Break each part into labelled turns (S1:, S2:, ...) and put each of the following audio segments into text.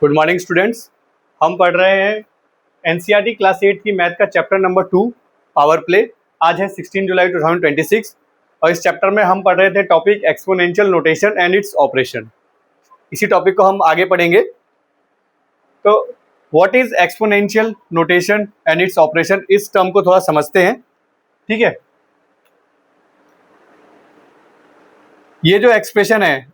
S1: Good morning students. हम पढ़ रहे हैं एनसीईआरटी क्लास 8 की मैथ का चैप्टर नंबर 2 पावर प्ले। आज है 16 जुलाई 2026 और इस चैप्टर में हम पढ़ रहे थे topic exponential notation and its operation. इसी टॉपिक को हम आगे पढ़ेंगे। तो what is exponential notation and its operation, इस टर्म को थोड़ा समझते हैं। ठीक है, ये जो एक्सप्रेशन है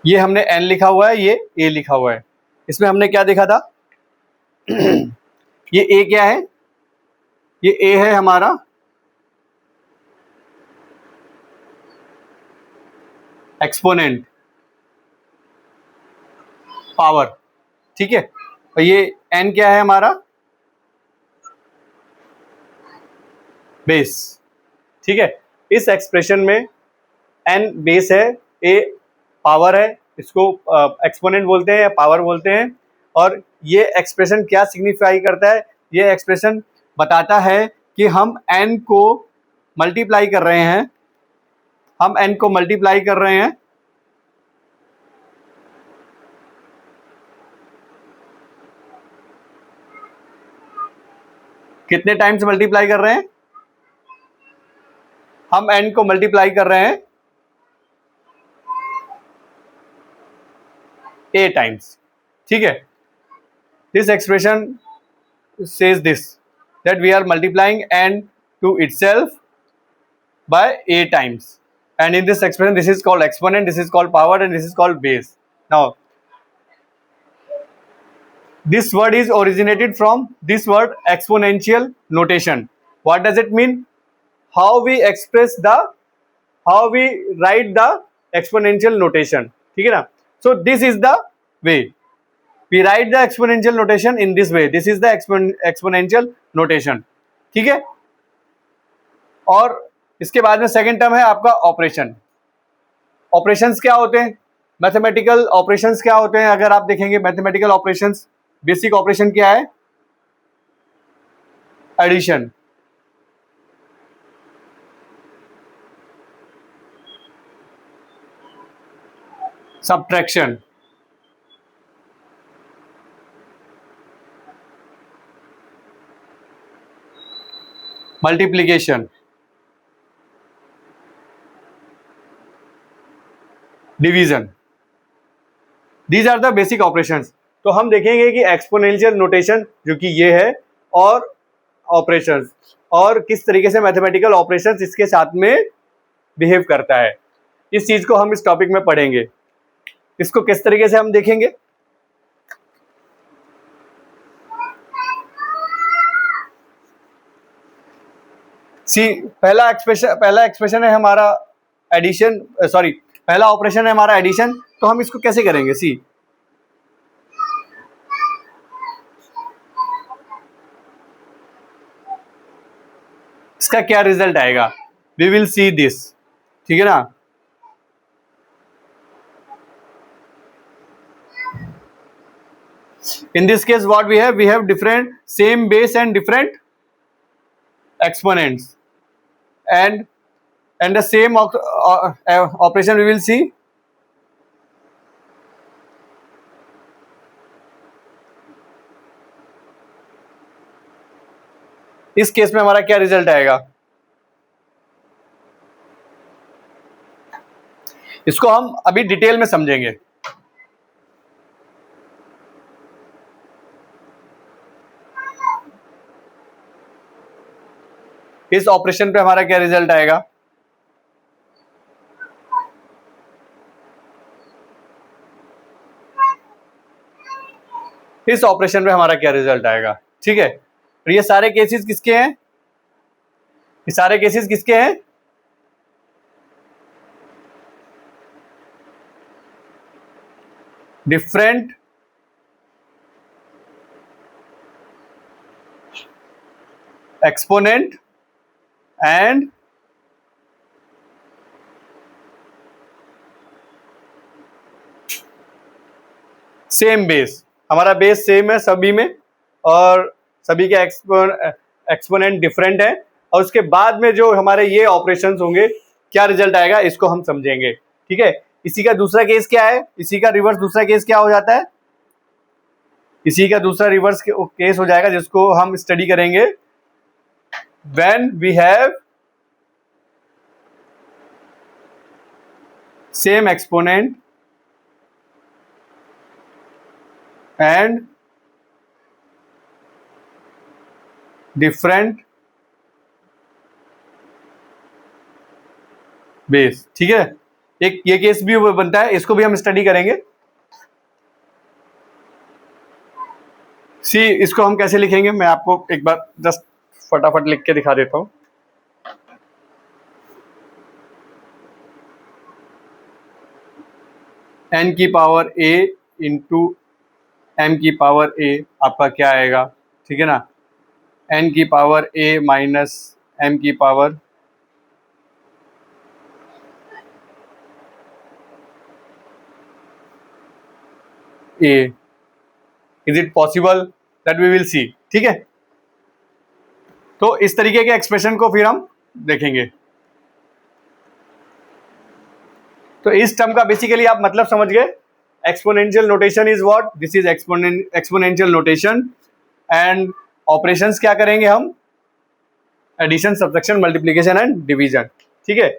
S1: ये हमने n लिखा हुआ है, ये a लिखा हुआ है। इसमें हमने क्या देखा था ये a क्या है, ये a है हमारा एक्सपोनेंट पावर, ठीक है। और ये n क्या है हमारा बेस, ठीक है। इस एक्सप्रेशन में n बेस है, a पावर है, इसको एक्सपोनेंट बोलते हैं या पावर बोलते हैं। और ये एक्सप्रेशन क्या सिग्निफाई करता है, ये एक्सप्रेशन बताता है कि हम n को मल्टीप्लाई कर रहे हैं, हम n को मल्टीप्लाई कर रहे हैं कितने टाइम्स मल्टीप्लाई कर रहे हैं, हम n को मल्टीप्लाई कर रहे हैं a टाइम्स, ठीक है। This expression says this that we are multiplying n to itself by a times, and in this expression this is called exponent, this is called power, and this is called base. Now this word is originated from this word exponential notation. What does it mean? How we write the exponential notation, ठीक है ना। So this is the way we write the exponential notation in this way. This is the exponential notation, ठीक है। और इसके बाद में second term है आपका ऑपरेशन। ऑपरेशंस क्या होते हैं, मैथमेटिकल ऑपरेशंस क्या होते हैं। अगर आप देखेंगे मैथमेटिकल ऑपरेशंस, बेसिक ऑपरेशन क्या है, addition, subtraction, multiplication, division. These are the basic operations. तो हम देखेंगे कि एक्सपोनेंशियल नोटेशन जो कि ये है, और ऑपरेशंस, और किस तरीके से मैथमेटिकल ऑपरेशंस इसके साथ में बिहेव करता है, इस चीज को हम इस टॉपिक में पढ़ेंगे। इसको किस तरीके से हम देखेंगे, सी पहला एक्सप्रेशन है हमारा एडिशन, सॉरी पहला ऑपरेशन है हमारा एडिशन। तो हम इसको कैसे करेंगे, सी इसका क्या रिजल्ट आएगा, वी विल सी दिस, ठीक है ना। In this case what we have different same base and different exponents, and the same operation we will see इस केस में हमारा क्या रिजल्ट आएगा, इसको हम अभी डिटेल में समझेंगे। इस ऑपरेशन पे हमारा क्या रिजल्ट आएगा, इस ऑपरेशन पे हमारा क्या रिजल्ट आएगा, ठीक है। और ये सारे केसेस किसके हैं, ये सारे केसेस किसके हैं, different exponent and same base. हमारा बेस सेम है सभी में, और सभी के एक्सपोनेंट डिफरेंट है, और उसके बाद में जो हमारे ये ऑपरेशंस होंगे क्या रिजल्ट आएगा इसको हम समझेंगे, ठीक है। इसी का दूसरा केस क्या है, इसी का रिवर्स दूसरा केस क्या हो जाता है, इसी का दूसरा रिवर्स केस हो जाएगा जिसको हम स्टडी करेंगे when we have same exponent and different base. ठीक है, एक ये केस भी बनता है, इसको भी हम स्टडी करेंगे। सी इसको हम कैसे लिखेंगे, मैं आपको एक बार जस्ट फटाफट लिख के दिखा देता हूं। n की पावर a इंटू m की पावर a आपका क्या आएगा, ठीक है ना, n की पावर a माइनस m की power a। Is it possible, that we will see. ठीक है, तो इस तरीके के एक्सप्रेशन को फिर हम देखेंगे। तो इस टर्म का बेसिकली आप मतलब समझ गए, exponential notation is what, this is exponential notation and operations क्या करेंगे हम, addition, subtraction, multiplication and division. ठीक है,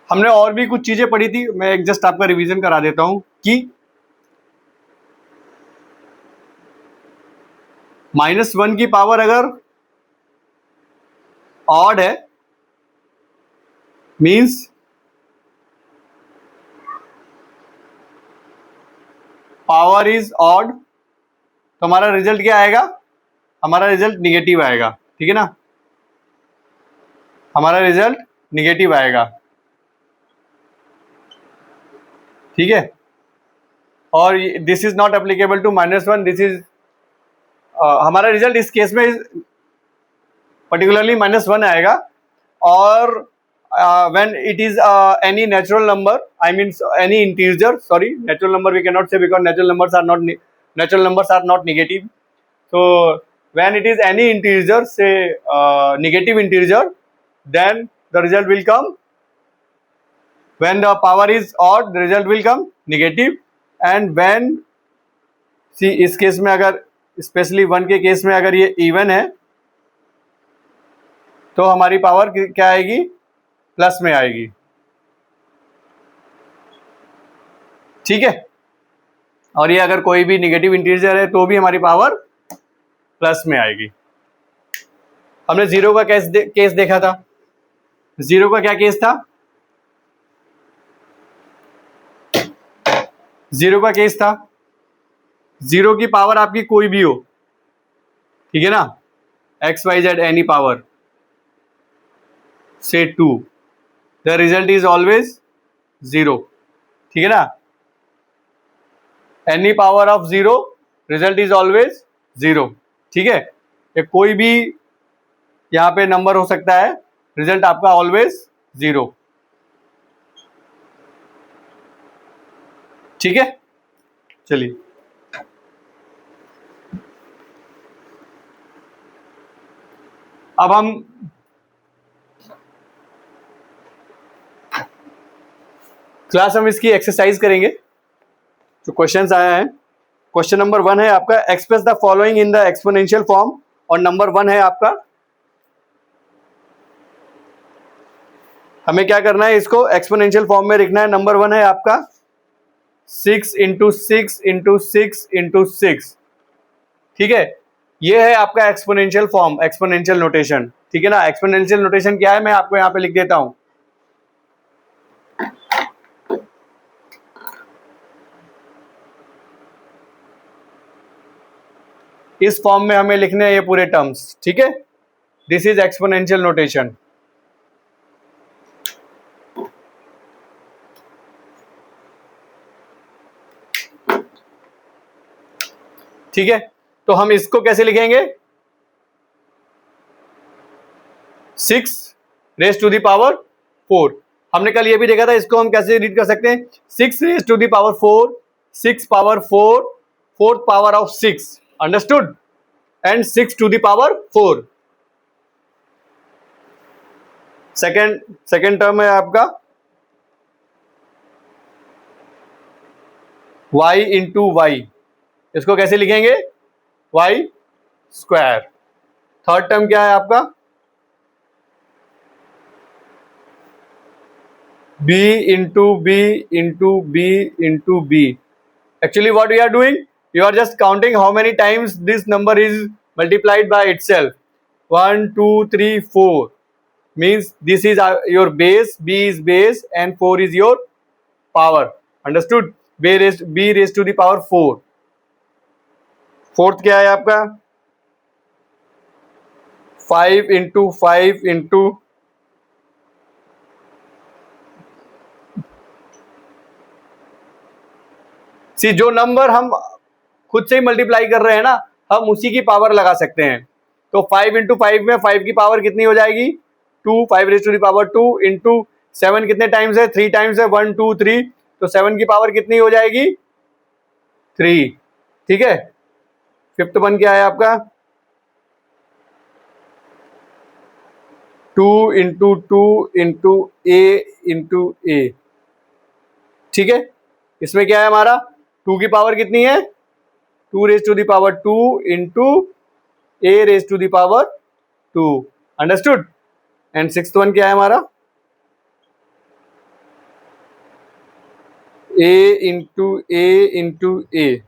S1: हमने और भी कुछ चीजें पढ़ी थी, मैं एक जस्ट आपका रिवीजन करा देता हूं कि -1 की पावर अगर ऑड है मींस पावर इज ऑड, तो हमारा रिजल्ट क्या आएगा, हमारा रिजल्ट निगेटिव आएगा। ठीक है ना, हमारा रिजल्ट निगेटिव आएगा। ठीक है, और this is not applicable to -1, this is हमारा रिजल्ट इस केस में पर्टिकुलरली -1 आएगा। और when it is any natural number, I mean any integer, sorry, natural number we cannot say because natural numbers are not negative. So when it is any integer, say negative integer, then the result will come, when the power is odd the result will come negative, and when see इस case में अगर specially 1 के case में अगर ये even है तो हमारी पावर क्या आएगी, प्लस में आएगी। ठीक है, और ये अगर कोई भी नेगेटिव इंटीजर है तो भी हमारी पावर प्लस में आएगी। हमने जीरो का केस देखा था, जीरो का क्या केस था, जीरो का केस था, जीरो की पावर आपकी कोई भी हो, ठीक है ना, X Y Z any power से 2, द रिजल्ट इज ऑलवेज 0। ठीक है ना, any power of 0 result is always 0। ठीक है, ये कोई भी यहाँ पे नंबर हो सकता है, रिजल्ट आपका ऑलवेज 0। ठीक है, चलिए अब हम क्लास हम इसकी एक्सरसाइज करेंगे। जो क्वेश्चंस आया है, क्वेश्चन नंबर 1 है आपका express the following in the exponential form, और नंबर 1 है आपका, हमें क्या करना है, इसको एक्सपोनेंशियल फॉर्म में लिखना है। नंबर 1 है आपका 6 × 6 × 6 × 6। ठीक है, ये है आपका एक्सपोनेंशियल फॉर्म, एक्सपोनेंशियल नोटेशन। ठीक है ना, एक्सपोनेंशियल नोटेशन क्या है मैं आपको यहाँ पे लिख देता हूं। इस फॉर्म में हमें लिखने हैं ये पूरे टर्म्स। ठीक है, दिस इज एक्सपोनेंशियल नोटेशन। ठीक है, तो हम इसको कैसे लिखेंगे, 6 raised to the power 4। हमने कल ये भी देखा था, इसको हम कैसे रीड कर सकते हैं, 6 raise to the power 4, 6 power 4, fourth power of 6, understood, and 6 to the power 4। Second term है आपका y इंटू वाई, इसको कैसे लिखेंगे, y स्क्वायर। थर्ड टर्म क्या है आपका, b into B into B into B. Actually what we are doing, you are just counting how many times this number is multiplied by itself. 1 2 3 4 means this is your base, b is base and 4 is your power, understood, b raised to the power 4। Fourth क्या है आपका, 5 into 5 into सी, जो number हम खुद से ही multiply कर रहे हैं ना, हम उसी की पावर लगा सकते हैं। तो 5 इंटू 5 में 5 की पावर कितनी हो जाएगी, 2, 5 raise to the power 2 into 7 कितने टाइम्स है, 3 टाइम्स है, 1 2 3, तो 7 की पावर कितनी हो जाएगी, 3। ठीक है, फिफ्थ वन क्या है आपका, 2 इंटू 2 इंटू ए। ठीक है, इसमें क्या है हमारा, 2 की पावर कितनी है, 2 raise to the power 2 into A raise to the power 2, understood. And sixth one क्या है हमारा, ए इंटू ए।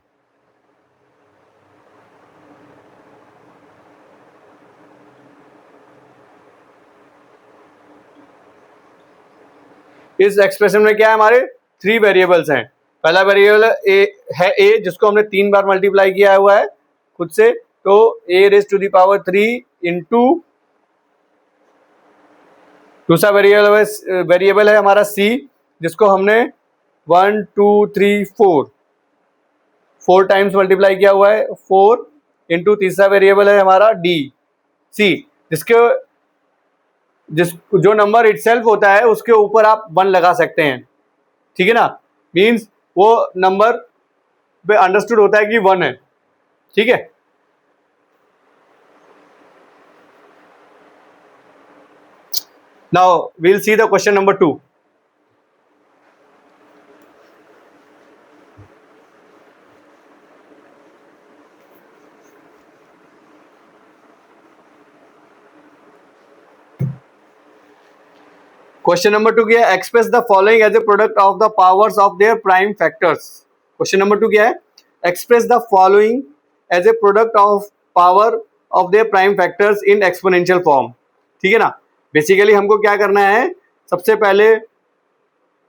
S1: इस एक्सप्रेशन में क्या है, हमारे 3 वेरिएबल्स हैं। पहला वेरिएबल ए जिसको हमने 3 बार मल्टीप्लाई किया हुआ है खुद से, तो a raise to the power 3 into, दूसरा वेरिएबल है हमारा सी जिसको हमने 1 2 3 4 टाइम्स मल्टीप्लाई किया हुआ है, 4 इंटू, तीसरा वेरिएबल है हमारा डी सी, जो नंबर इटसेल्फ होता है उसके ऊपर आप 1 लगा सकते हैं। ठीक है ना, मींस वो नंबर पे अंडरस्टूड होता है कि 1 है। ठीक है, now we'll see the question number 2। Question number 2 क्या है, express the following as a product of the powers of their prime factors. Question number 2 क्या है, express the following as a product of power of their prime factors in exponential form. ठीक है ना, basically हमको क्या करना है, सबसे पहले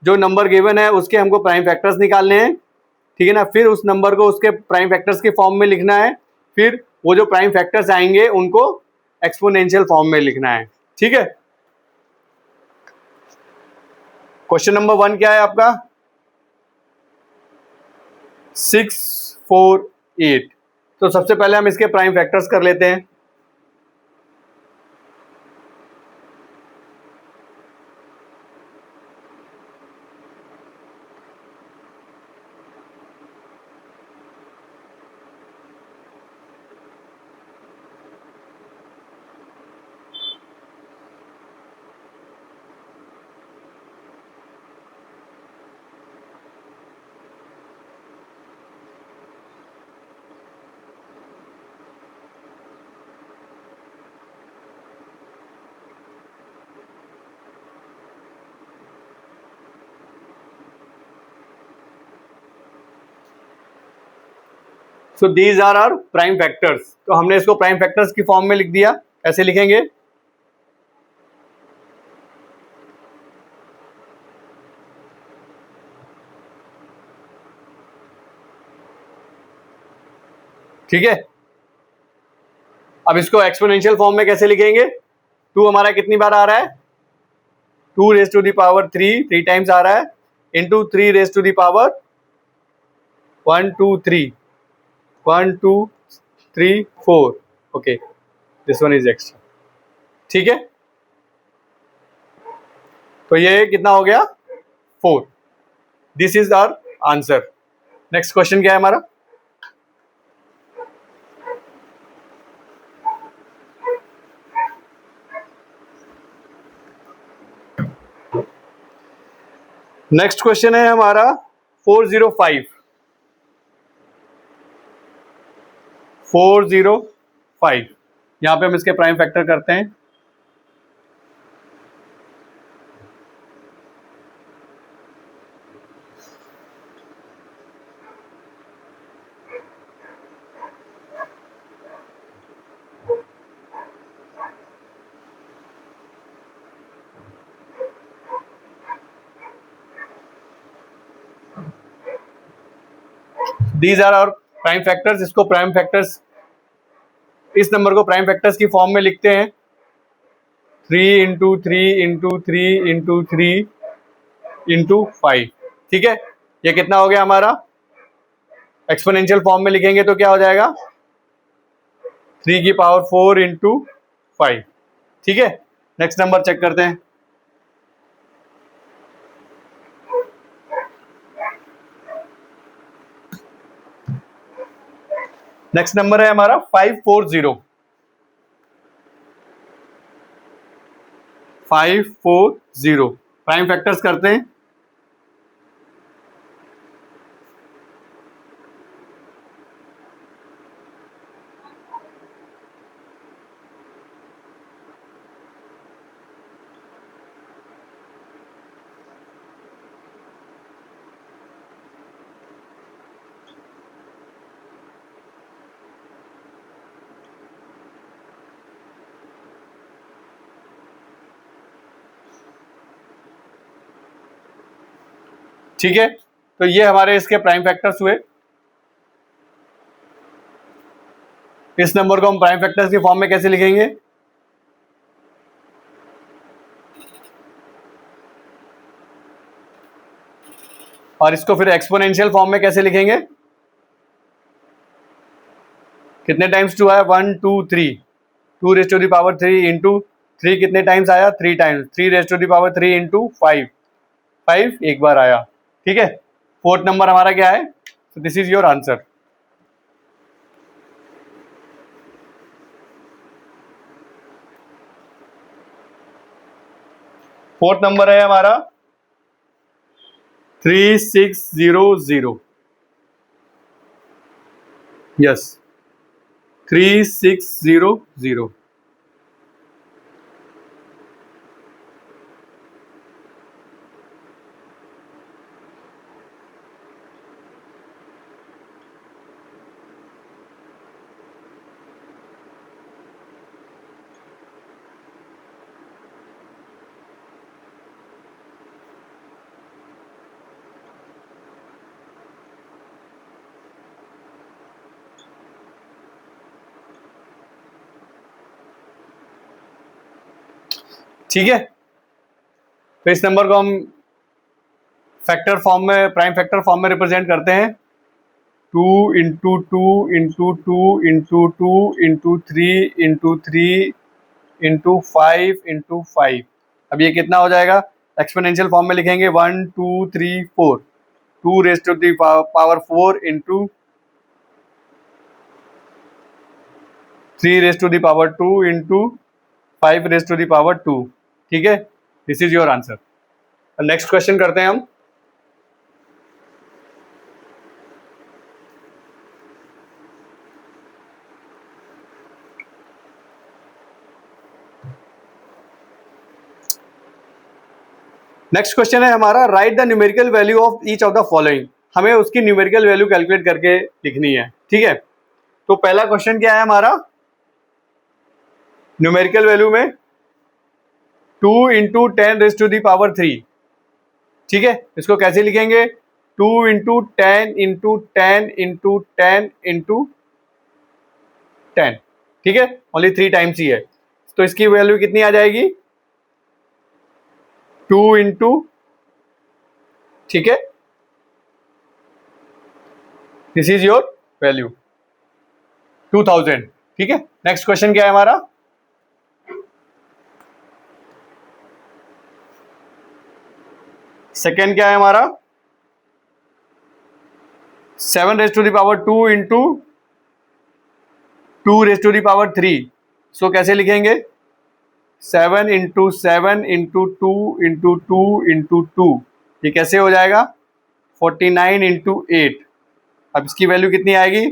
S1: जो नंबर गिवन है उसके हमको प्राइम फैक्टर्स निकालने हैं। ठीक है ना, फिर उस नंबर को उसके प्राइम फैक्टर्स के फॉर्म में लिखना है, फिर वो जो प्राइम फैक्टर्स आएंगे उनको एक्सपोनेंशियल फॉर्म में लिखना है। ठीक है, क्वेश्चन नंबर 1 क्या है आपका, 6 4 8। तो सबसे पहले हम इसके प्राइम फैक्टर्स कर लेते हैं। So these are our prime factors, तो हमने इसको प्राइम फैक्टर्स की फॉर्म में लिख दिया। कैसे लिखेंगे, ठीक है। अब इसको एक्सपोनेंशियल फॉर्म में कैसे लिखेंगे, 2 हमारा कितनी बार आ रहा है, 2 raise to the power 3 times आ रहा है, into 3 raise to the power 1 2 3 1 2 3 4। Okay, this one is extra. ठीक है, तो ये कितना हो गया 4. This is our answer. Next question क्या है हमारा? नेक्स्ट क्वेश्चन है हमारा 405. 405. यहां पे हम इसके प्राइम फैक्टर करते हैं. These are our prime factors. इसको प्राइम फैक्टर्स, इस नंबर को प्राइम फैक्टर्स की फॉर्म में लिखते हैं. 3 इंटू 3 इंटू 3 इंटू 3 इंटू 5. ठीक है, ये कितना हो गया हमारा? एक्सपोनेंशियल फॉर्म में लिखेंगे तो क्या हो जाएगा? 3 की पावर 4 इंटू 5. ठीक है, नेक्स्ट नंबर चेक करते हैं. नेक्स्ट नंबर है हमारा 540. 540 प्राइम फैक्टर्स करते हैं. ठीक है, तो ये हमारे इसके प्राइम फैक्टर्स हुए. इस नंबर को हम प्राइम फैक्टर्स की फॉर्म में कैसे लिखेंगे? और इसको फिर एक्सपोनेंशियल फॉर्म में कैसे लिखेंगे? कितने टाइम्स 2 आया? 1 2 3. 2 raise to the power 3 into 3 कितने टाइम्स आया? 3 times. 3 raise to the power 3 into 5. 5 एक बार आया. ठीक है, फोर्थ नंबर हमारा क्या है? So this is your answer. Fourth number है हमारा 3600. यस, 3600. ठीक है, तो इस नंबर को हम फैक्टर फॉर्म में, प्राइम फैक्टर फॉर्म में रिप्रेजेंट करते हैं. 2 into 2 into 2 into 2 into 3 into 3 into 5 into 5. अब ये कितना हो जाएगा? एक्सपोनेंशियल फॉर्म में लिखेंगे 1 2 3 4. 2 raise to the power 4 into 3 raise to the power 2 into 5 raise to the power 2. ठीक है, this is your answer. Next question करते हैं हम. नेक्स्ट क्वेश्चन है हमारा write the numerical value of each of the following. हमें उसकी numerical value calculate करके लिखनी है. ठीक है, तो पहला क्वेश्चन क्या है हमारा? न्यूमेरिकल वैल्यू में 2 into 10 raise to the power 3. ठीक है, इसको कैसे लिखेंगे? 2 इंटू 10 इंटू 10 इंटू 10 इंटू 10. ठीक है, ओनली 3 टाइम्स ही है, तो इसकी वैल्यू कितनी आ जाएगी? 2 इंटू, ठीक है, दिस इज योर वैल्यू 2000. ठीक है, नेक्स्ट क्वेश्चन क्या है हमारा? सेकेंड क्या है हमारा 7 raise to the power 2 into 2 raise to the power 3। इसको कैसे लिखेंगे 7 इंटू 7 इंटू 2 इंटू 2 इंटू 2। ये कैसे हो जाएगा 49 इंटू 8। अब इसकी वैल्यू कितनी आएगी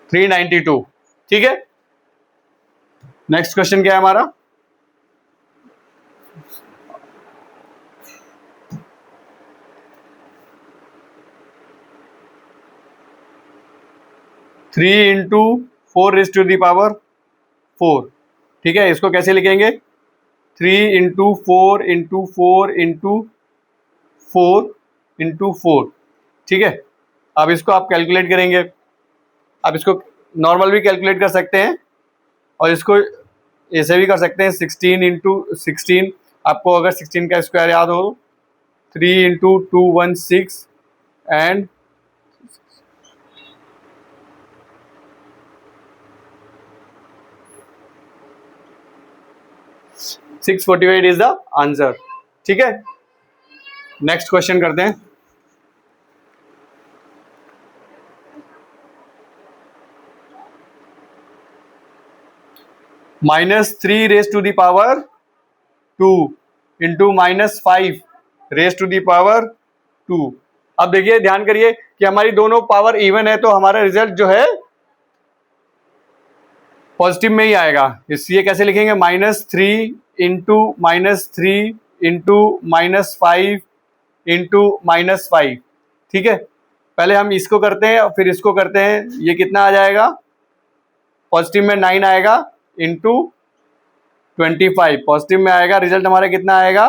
S1: 392। ठीक है, नेक्स्ट क्वेश्चन क्या है हमारा 3 into 4 raise to the power 4। ठीक है, इसको कैसे लिखेंगे 3 इंटू 4 इंटू 4 इंटू 4 इंटू 4। ठीक है, अब इसको आप कैलकुलेट करेंगे। आप इसको नॉर्मल भी कैलकुलेट कर सकते हैं और इसको ऐसे भी कर सकते हैं 16 इंटू 16। आपको अगर 16 का स्क्वायर याद हो 3 into 216 and 648 is the answer. ठीक है, नेक्स्ट क्वेश्चन करते हैं। -3 raise to the power 2 into -5 raise to the power 2। अब देखिए ध्यान करिए कि हमारी दोनों पावर इवन है तो हमारा रिजल्ट जो है पॉजिटिव में ही आएगा। इसलिए कैसे लिखेंगे -3 इंटू -3 इंटू -5 इंटू -5। ठीक है, पहले हम इसको करते हैं और फिर इसको करते हैं। ये कितना आ जाएगा पॉजिटिव में 9 आएगा इंटू 25 पॉजिटिव में आएगा। रिजल्ट हमारा कितना आएगा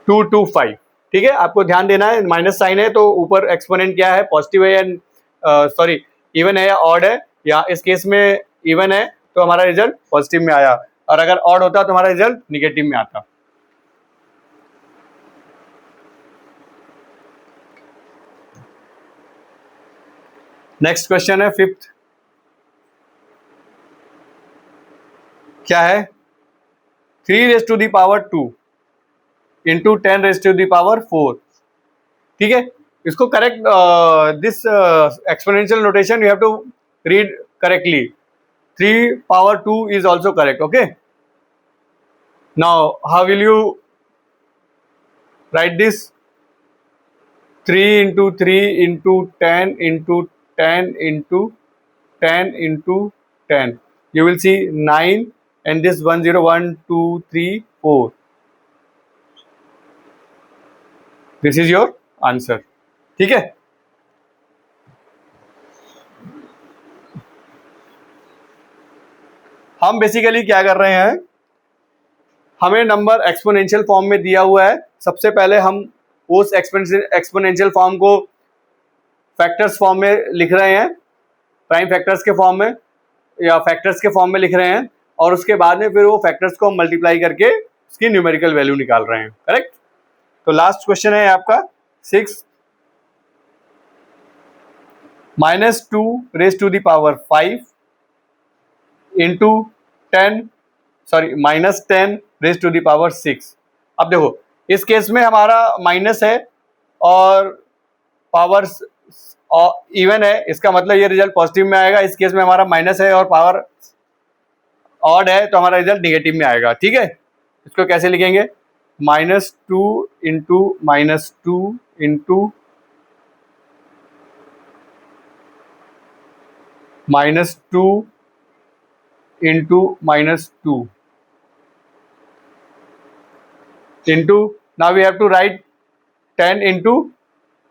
S1: 225। ठीक है, आपको ध्यान देना है माइनस साइन है तो ऊपर एक्सपोनेंट क्या है पॉजिटिव है या सॉरी इवन है या ऑड है, या इस केस में इवन है तो हमारा रिजल्ट पॉजिटिव में आया, और अगर ऑड होता तो हमारा रिजल्ट निगेटिव में आता। नेक्स्ट क्वेश्चन है फिफ्थ, क्या है 3 raise to the power 2 into 10 raise to the power 4। ठीक है, इसको correct this exponential notation you have to read correctly. 3 power 2 is also correct. Okay, now how will you write this 3 into 3 into 10 into 10 into 10 into 10? You will see 9 and this 1 0 1 2 3 4. This is your answer. ठीक है, हम basically क्या कर रहे हैं, हमें number exponential form में दिया हुआ है। सबसे पहले हम उस एक्सपोनेंशियल फॉर्म को फैक्टर्स फॉर्म में लिख रहे हैं, प्राइम फैक्टर्स के फॉर्म में या फैक्टर्स के फॉर्म में लिख रहे हैं, और उसके बाद में फिर वो फैक्टर्स को हम मल्टीप्लाई करके उसकी न्यूमेरिकल वैल्यू निकाल रहे हैं। करेक्ट। तो लास्ट क्वेश्चन है आपका 6 -2 raise to the power 5 into 10 sorry -10 raise to the power 6। अब देखो इस केस में हमारा माइनस है और पावर इवन है, इसका मतलब ये रिजल्ट पॉजिटिव में आएगा। इस केस में हमारा माइनस है और पावर ऑड है तो हमारा रिजल्ट निगेटिव में आएगा। ठीक है, इसको कैसे लिखेंगे -2 into -2 into -2 into -2 into, now we have to write 10 into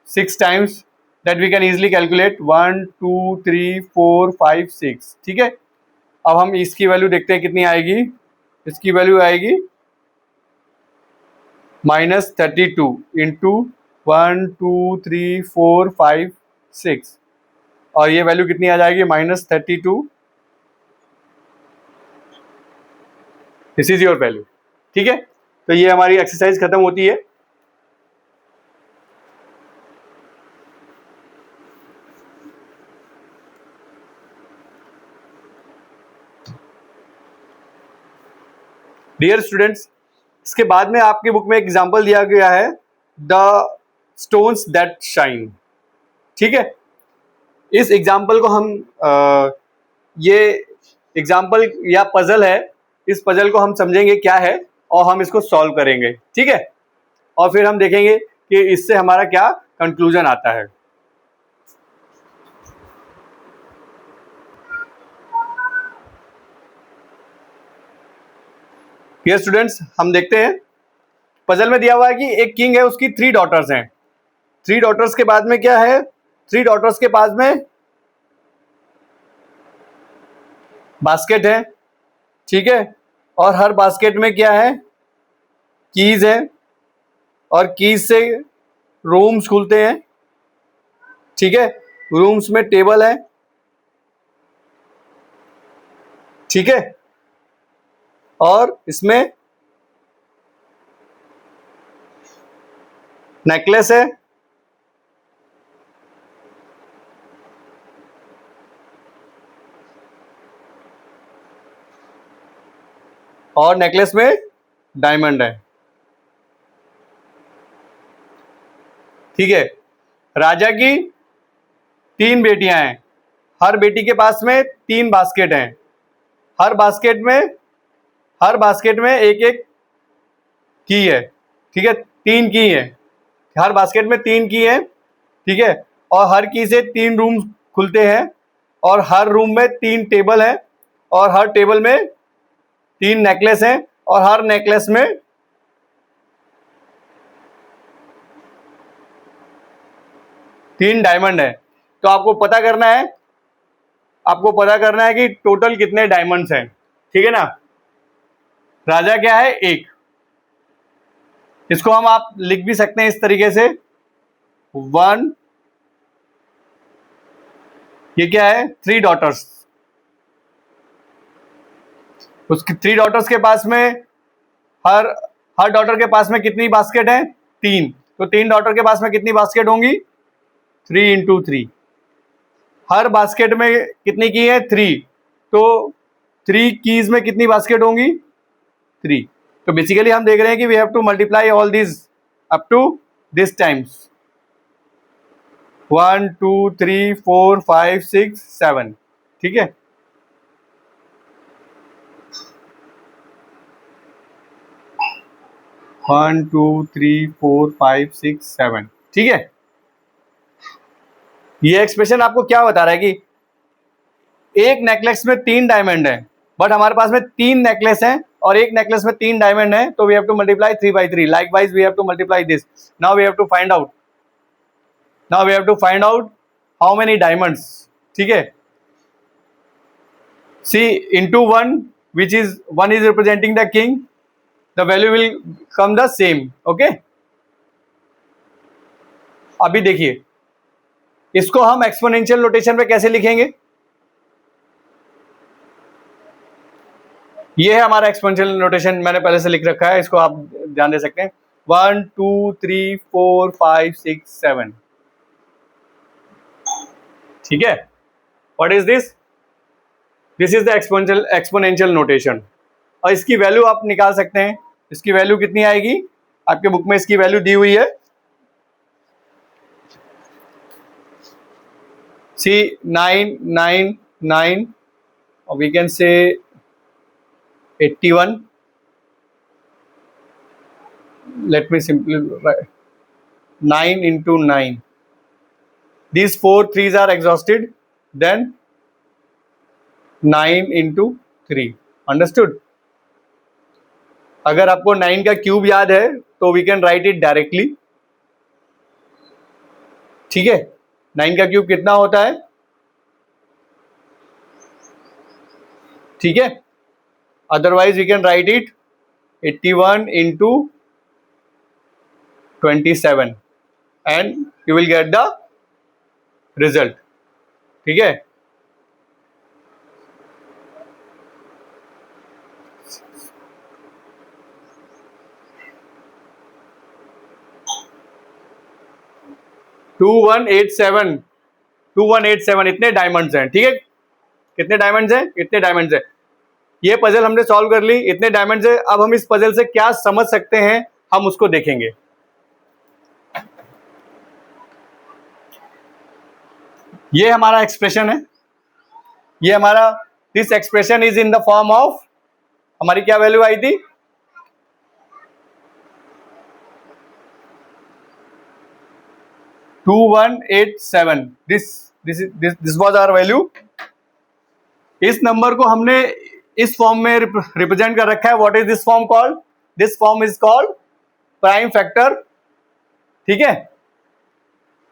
S1: 6 times, that we can easily calculate 1 2 3 4 5 6। ठीक है, अब हम इसकी वैल्यू देखते हैं कितनी आएगी। इसकी वैल्यू आएगी -32 इंटू 1 2 3 4 5 6, और ये वैल्यू कितनी आ जाएगी -32। This is your value. ठीक है, तो ये हमारी एक्सरसाइज खत्म होती है। डियर स्टूडेंट्स, इसके बाद में आपकी बुक में एग्जाम्पल दिया गया है द स्टोन्स दैट शाइन। ठीक है, इस एग्जाम्पल को हम ये एग्जाम्पल या पजल है, इस पजल को हम समझेंगे क्या है और हम इसको सॉल्व करेंगे। ठीक है, और फिर हम देखेंगे कि इससे हमारा क्या कंक्लूजन आता है। ये स्टूडेंट्स, हम देखते हैं पजल में दिया हुआ है कि एक किंग है, उसकी 3 डॉटर्स हैं। 3 डॉटर्स के बाद में क्या है, 3 डॉटर्स के पास में बास्केट है। ठीक है, और हर बास्केट में क्या है, कीज है, और कीज से रूम्स खुलते हैं। ठीक है, रूम्स में टेबल है। ठीक है, और इसमें नेकलेस है, और नेकलेस में डायमंड है। ठीक है, राजा की 3 बेटियां हैं, हर बेटी के पास में 3 बास्केट हैं। हर बास्केट में एक एक की है। ठीक है, 3 की है, हर बास्केट में 3 की है। ठीक है, और हर की से 3 रूम खुलते हैं, और हर रूम में 3 टेबल है, और हर टेबल में 3 नेकलेस हैं, और हर नेकलेस में 3 डायमंड है। तो आपको पता करना है कि टोटल कितने डायमंड्स हैं। ठीक है ना, राजा क्या है, 1। इसको हम आप लिख भी सकते हैं इस तरीके से 1, ये क्या है, 3 डॉटर्स। उसकी 3 डॉटर्स के पास में हर हर डॉटर के पास में कितनी बास्केट है, 3। तो 3 डॉटर के पास में कितनी बास्केट होंगी, 3 × 3। हर बास्केट में कितनी की है, 3। तो 3 कीज में कितनी बास्केट होंगी, 3। तो बेसिकली हम देख रहे हैं कि we have to multiply all this up to this times 1 2 3 4 5 6 7। ठीक है, one two three four five six seven. ठीक है, ये एक्सप्रेशन आपको क्या बता रहा है कि एक नेकलेस में 3 डायमंड है, बट हमारे पास में 3 नेकलेस हैं और एक नेकलेस में 3 डायमंड है, तो we have to multiply 3/3। Likewise we have to multiply this. Now we have to find out how many diamonds. ठीक है, c into 1 which is 1 is representing the king, the value will come the same. okay, अभी देखिए इसको हम exponential notation में कैसे लिखेंगे। ये है हमारा एक्सपोनेंशियल नोटेशन, मैंने पहले से लिख रखा है, इसको आप ध्यान दे सकते हैं। 1 2 3 4 5 6 7। ठीक है, what is this is the exponential notation. और इसकी वैल्यू आप निकाल सकते हैं। इसकी वैल्यू कितनी आएगी, आपके बुक में इसकी वैल्यू दी हुई है। सी 9 9 9, or we can say 81. Let me simply write 9 × 9. These 4 3s are exhausted, then 9 × 3. Understood? अगर आपको 9 का क्यूब याद है तो we can write it directly. ठीक है, 9 का क्यूब कितना होता है, ठीक है, otherwise we can write it 81 × 27 and you will get the result. ठीक है, टू 2187 इतने डायमंड्स हैं। ठीक है, कितने डायमंड्स हैं, इतने डायमंड्स हैं। ये पजल हमने सॉल्व कर ली इतने डायमंड से। अब हम इस पजल से क्या समझ सकते हैं हम उसको देखेंगे। ये हमारा एक्सप्रेशन है, ये हमारा this expression is in the form of, हमारी क्या वैल्यू आई थी 2187, दिस वाज आवर वैल्यू। इस नंबर को हमने इस फॉर्म में रिप्रेजेंट कर रखा है। What is this form called? This form is called prime factor, ठीक है।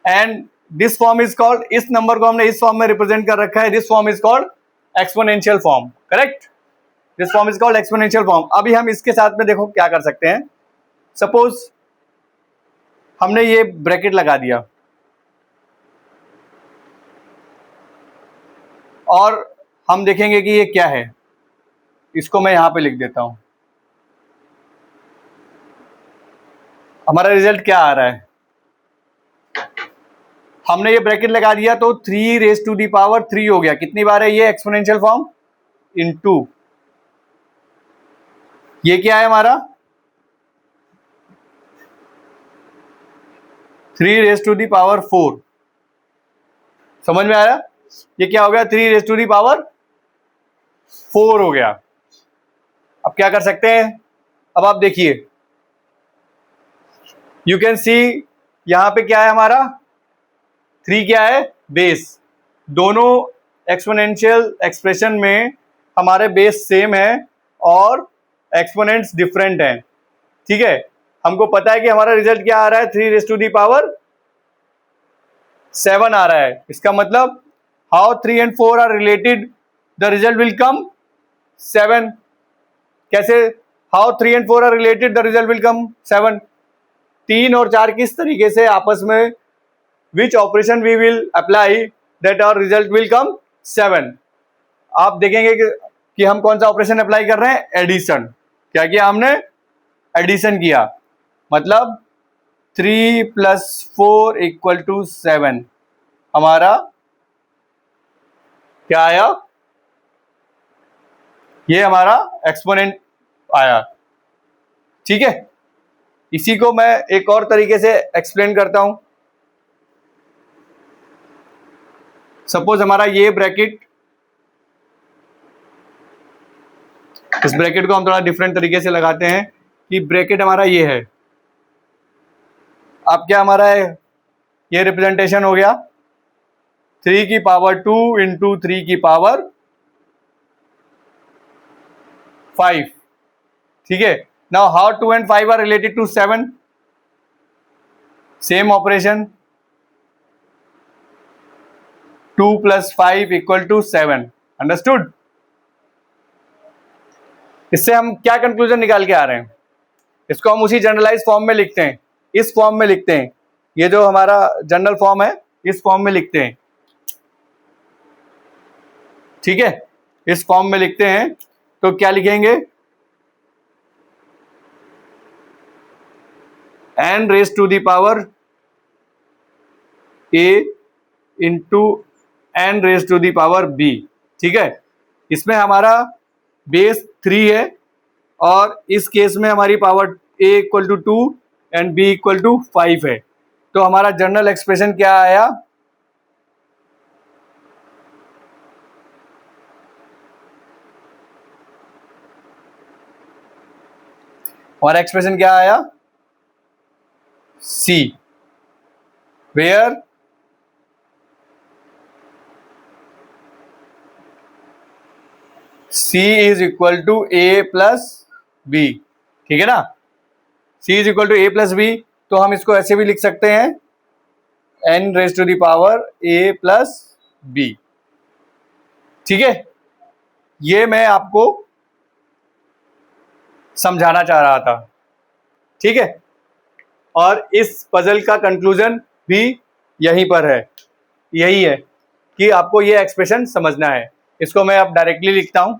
S1: And this form is called, इस नंबर को हमने इस फॉर्म में रिप्रेजेंट कर रखा है, this form is called exponential form, correct. This form is called exponential form. अभी हम इसके साथ में देखो क्या कर सकते हैं। सपोज हमने ये ब्रैकेट लगा दिया और हम देखेंगे कि ये क्या है। इसको मैं यहां पे लिख देता हूं। हमारा रिजल्ट क्या आ रहा है, हमने ये ब्रैकेट लगा दिया तो 3 रेज टू दी पावर 3 हो गया। कितनी बार है ये एक्सपोनेंशियल फॉर्म? इनटू ये क्या है हमारा 3 रेज टू दी पावर 4। समझ में आया? ये क्या हो गया 3 रेज टू दी पावर 4 हो गया। अब क्या कर सकते हैं, अब आप देखिए, यू कैन सी यहां पे क्या है हमारा 3 क्या है बेस। दोनों एक्सपोनेंशियल एक्सप्रेशन में हमारे बेस सेम है और एक्सपोनेंट्स डिफरेंट हैं, ठीक है। हमको पता है कि हमारा रिजल्ट क्या आ रहा है 3 रेज टू दी पावर 7 आ रहा है। इसका मतलब how 3 and 4 are related, the result will come 7। कैसे? How 3 and 4 are related, the result will come 7। 3 और 4 किस तरीके से आपस में, which operation we will apply that our result will come 7। आप देखेंगे कि हम कौन सा ऑपरेशन अप्लाई कर रहे हैं, एडिशन। क्या किया हमने? एडिशन किया, मतलब 3 + 4 = 7। हमारा क्या आया, ये हमारा एक्सपोनेंट आया, ठीक है। इसी को मैं एक और तरीके से एक्सप्लेन करता हूं। सपोज हमारा ये ब्रैकेट, इस ब्रैकेट को हम थोड़ा डिफरेंट तरीके से लगाते हैं कि ब्रैकेट हमारा ये है। अब क्या हमारा है, ये रिप्रेजेंटेशन हो गया 3 की पावर 2 इंटू 3 की पावर 5, ठीक है। Now how 2 and 5 are related to 7? Same operation, 2 + 5 = 7। Understood? इससे हम क्या कंक्लूजन निकाल के आ रहे हैं, इसको हम उसी जनरलाइज फॉर्म में लिखते हैं, इस फॉर्म में लिखते हैं। ये जो हमारा जनरल फॉर्म है इस फॉर्म में लिखते हैं, ठीक है। इस फॉर्म में लिखते हैं तो क्या लिखेंगे, n raise to the power a into n raise to the power b, ठीक है। इसमें हमारा बेस 3 है और इस केस में हमारी पावर a = 2 एंड b = 5 है। तो हमारा जनरल एक्सप्रेशन क्या आया, हमारा एक्सप्रेशन क्या आया C, where C = a + b, ठीक है ना। C = a + b, तो हम इसको ऐसे भी लिख सकते हैं n raise to the power a + b, ठीक है। ये मैं आपको समझाना चाह रहा था, ठीक है। और इस पजल का कंक्लूजन भी यहीं पर है, यही है कि आपको ये एक्सप्रेशन समझना है। इसको मैं अब डायरेक्टली लिखता हूं।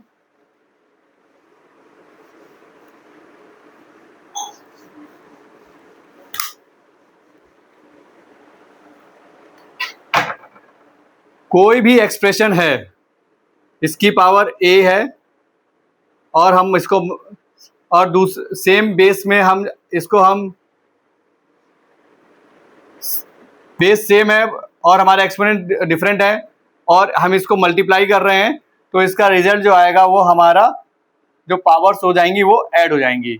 S1: कोई भी एक्सप्रेशन है, इसकी पावर a है और हम इसको और सेम बेस में हम इसको हम बेस सेम है और हमारा एक्सपोनेंट डिफरेंट है और हम इसको मल्टीप्लाई कर रहे हैं, तो इसका रिजल्ट जो आएगा वो हमारा जो पावर्स हो जाएंगी वो ऐड हो जाएंगी।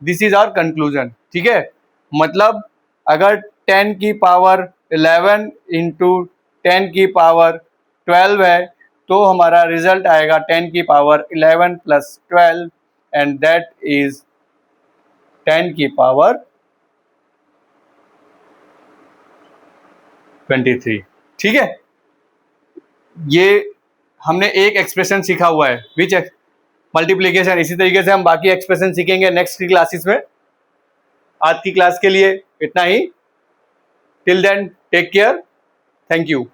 S1: This is our conclusion. ठीक है, मतलब अगर 10 की पावर 11 इंटू 10 की पावर 12 है तो हमारा रिजल्ट आएगा 10 की power 11 plus 12 and that is 10 की पावर 23। ठीक है, ये हमने एक एक्सप्रेशन सीखा हुआ है विच मल्टीप्लीकेशन। इसी तरीके से हम बाकी एक्सप्रेशन सीखेंगे नेक्स्ट क्लासेस में। आज की क्लास के लिए इतना ही। Till then take care, thank you.